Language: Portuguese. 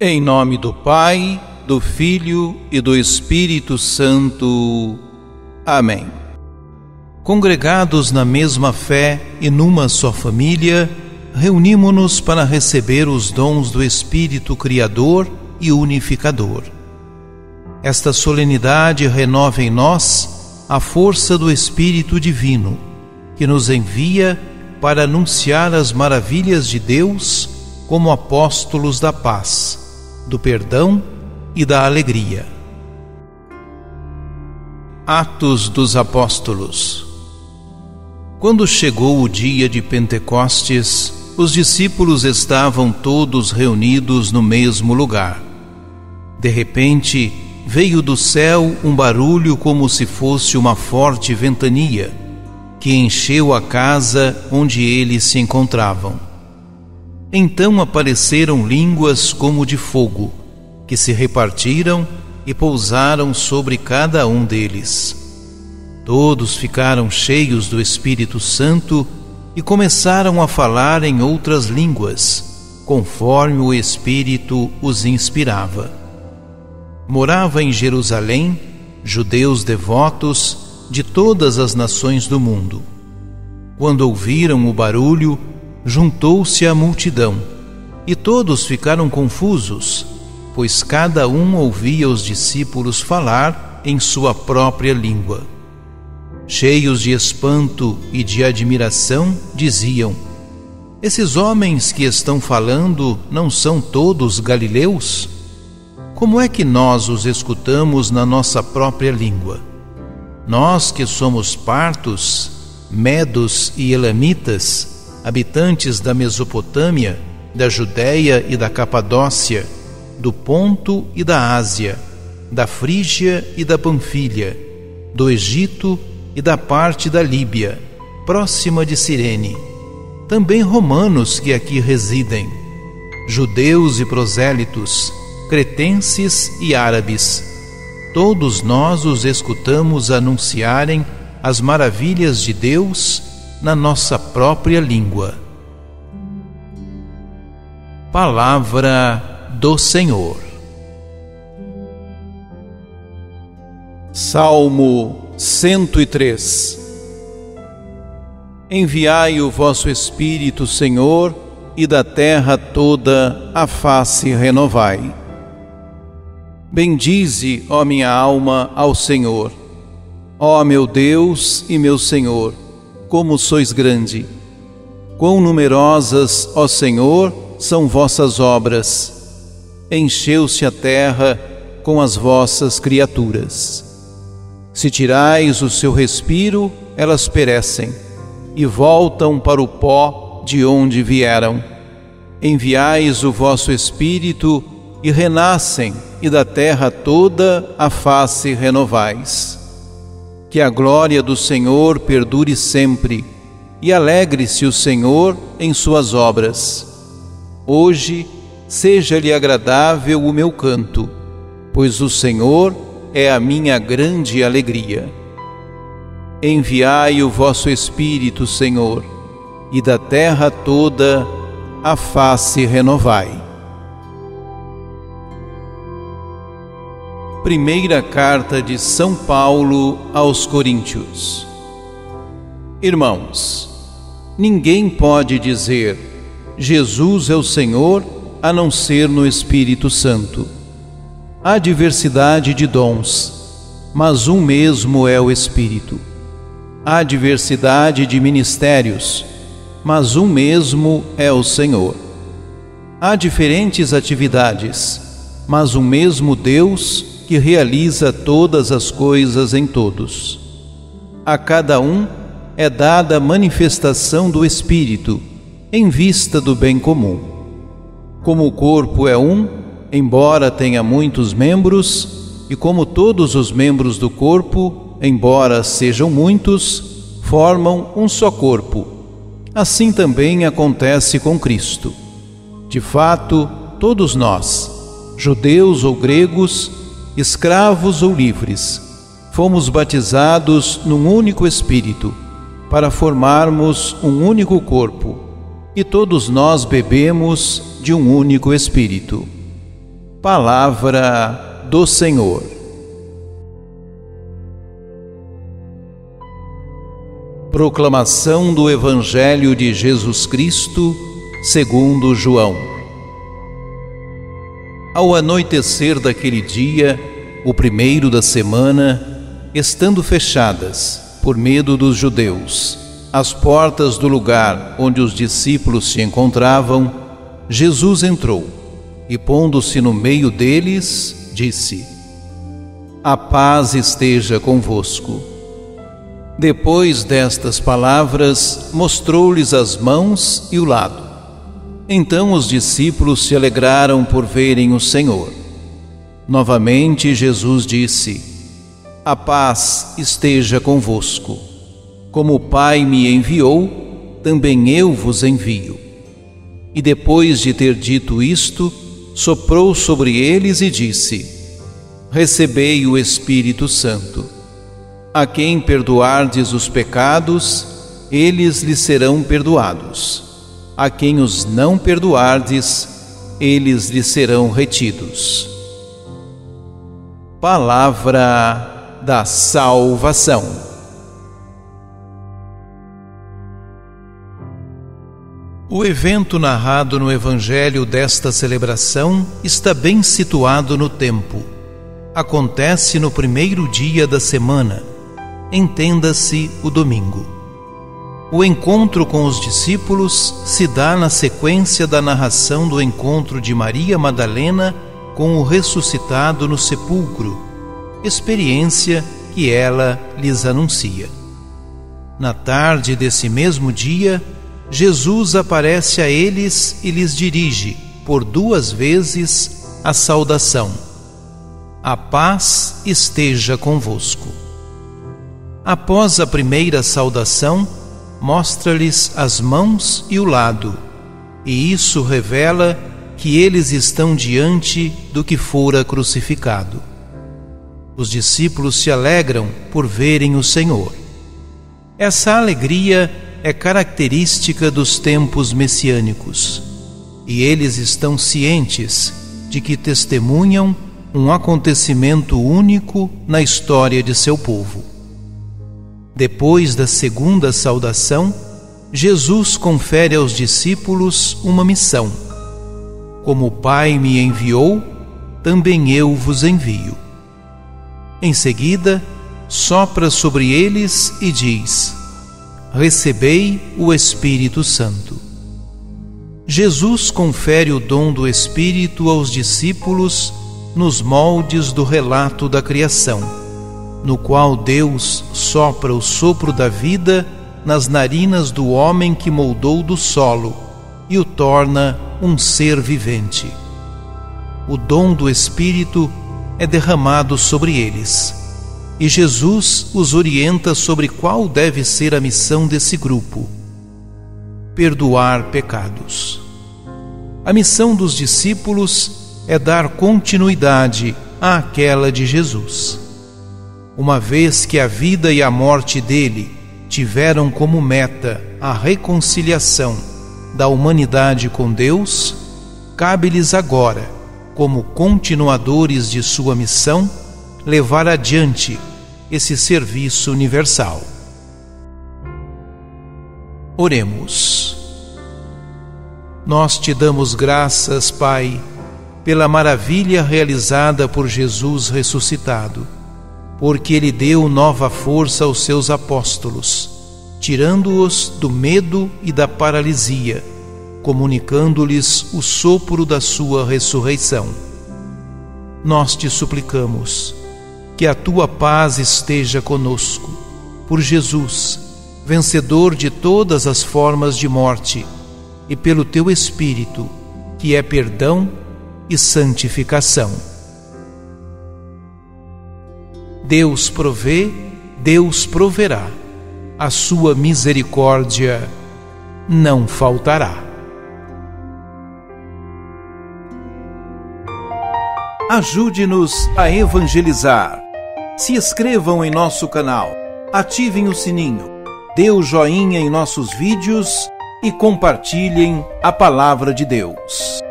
Em nome do Pai, do Filho e do Espírito Santo. Amém. Congregados na mesma fé e numa só família, reunimo-nos para receber os dons do Espírito Criador e Unificador. Esta solenidade renova em nós a força do Espírito Divino, que nos envia para anunciar as maravilhas de Deus como apóstolos da paz, do perdão e da alegria. Atos dos Apóstolos. Quando chegou o dia de Pentecostes, os discípulos estavam todos reunidos no mesmo lugar. De repente, veio do céu um barulho como se fosse uma forte ventania, que encheu a casa onde eles se encontravam. Então apareceram línguas como de fogo, que se repartiram e pousaram sobre cada um deles. Todos ficaram cheios do Espírito Santo e começaram a falar em outras línguas, conforme o Espírito os inspirava. Morava em Jerusalém judeus devotos de todas as nações do mundo. Quando ouviram o barulho, juntou-se a multidão, e todos ficaram confusos, pois cada um ouvia os discípulos falar em sua própria língua. Cheios de espanto e de admiração, diziam: esses homens que estão falando não são todos galileus? Como é que nós os escutamos na nossa própria língua? Nós que somos partos, medos e elamitas, habitantes da Mesopotâmia, da Judéia e da Capadócia, do Ponto e da Ásia, da Frígia e da Panfilha, do Egito e da parte da Líbia, próxima de Cirene, também romanos que aqui residem, judeus e prosélitos, cretenses e árabes, todos nós os escutamos anunciarem as maravilhas de Deus na nossa própria língua. Palavra do Senhor. Salmo 103. Enviai o vosso Espírito, Senhor, e da terra toda a face renovai. Bendize, ó minha alma, ao Senhor. Ó meu Deus e meu Senhor, como sois grande! Quão numerosas, ó Senhor, são vossas obras! Encheu-se a terra com as vossas criaturas. Se tirais o seu respiro, elas perecem, e voltam para o pó de onde vieram. Enviais o vosso Espírito, e renascem, e da terra toda a face renovais. Que a glória do Senhor perdure sempre, e alegre-se o Senhor em suas obras. Hoje seja-lhe agradável o meu canto, pois o Senhor é a minha grande alegria. Enviai o vosso Espírito, Senhor, e da terra toda a face renovai. Primeira carta de São Paulo aos Coríntios. Irmãos, ninguém pode dizer Jesus é o Senhor a não ser no Espírito Santo. Há diversidade de dons, mas um mesmo é o Espírito. Há diversidade de ministérios, mas um mesmo é o Senhor. Há diferentes atividades, mas um mesmo Deus que realiza todas as coisas em todos. A cada um é dada a manifestação do Espírito, em vista do bem comum. Como o corpo é um, embora tenha muitos membros, e como todos os membros do corpo, embora sejam muitos, formam um só corpo. Assim também acontece com Cristo. De fato, todos nós, judeus ou gregos, escravos ou livres, fomos batizados num único Espírito, para formarmos um único corpo, e todos nós bebemos de um único Espírito. Palavra do Senhor. Proclamação do Evangelho de Jesus Cristo, segundo João. Ao anoitecer daquele dia, o primeiro da semana, estando fechadas, por medo dos judeus, as portas do lugar onde os discípulos se encontravam, Jesus entrou e, pondo-se no meio deles, disse: A paz esteja convosco. Depois destas palavras, mostrou-lhes as mãos e o lado. Então os discípulos se alegraram por verem o Senhor. Novamente Jesus disse: A paz esteja convosco. Como o Pai me enviou, também eu vos envio. E depois de ter dito isto, soprou sobre eles e disse: Recebei o Espírito Santo. A quem perdoardes os pecados, eles lhes serão perdoados. A quem os não perdoardes, eles lhes serão retidos. Palavra da salvação. O evento narrado no Evangelho desta celebração está bem situado no tempo. Acontece no primeiro dia da semana, entenda-se o domingo. O encontro com os discípulos se dá na sequência da narração do encontro de Maria Madalena com o ressuscitado no sepulcro, experiência que ela lhes anuncia. Na tarde desse mesmo dia, Jesus aparece a eles e lhes dirige, por 2 vezes, a saudação: A paz esteja convosco. Após a primeira saudação, mostra-lhes as mãos e o lado, e isso revela que eles estão diante do que fora crucificado. Os discípulos se alegram por verem o Senhor. Essa alegria é característica dos tempos messiânicos, e eles estão cientes de que testemunham um acontecimento único na história de seu povo. Depois da segunda saudação, Jesus confere aos discípulos uma missão: Como o Pai me enviou, também eu vos envio. Em seguida, sopra sobre eles e diz: Recebei o Espírito Santo. Jesus confere o dom do Espírito aos discípulos nos moldes do relato da criação, no qual Deus sopra o sopro da vida nas narinas do homem que moldou do solo e o torna um ser vivente. O dom do Espírito é derramado sobre eles, e Jesus os orienta sobre qual deve ser a missão desse grupo: perdoar pecados. A missão dos discípulos é dar continuidade àquela de Jesus. Uma vez que a vida e a morte dele tiveram como meta a reconciliação da humanidade com Deus, cabe-lhes agora, como continuadores de sua missão, levar adiante esse serviço universal. Oremos. Nós te damos graças, Pai, pela maravilha realizada por Jesus ressuscitado, porque Ele deu nova força aos seus apóstolos, tirando-os do medo e da paralisia, comunicando-lhes o sopro da sua ressurreição. Nós te suplicamos que a tua paz esteja conosco, por Jesus, vencedor de todas as formas de morte, e pelo teu Espírito, que é perdão e santificação. Deus provê, Deus proverá. A sua misericórdia não faltará. Ajude-nos a evangelizar. Se inscrevam em nosso canal, ativem o sininho, dê o joinha em nossos vídeos e compartilhem a palavra de Deus.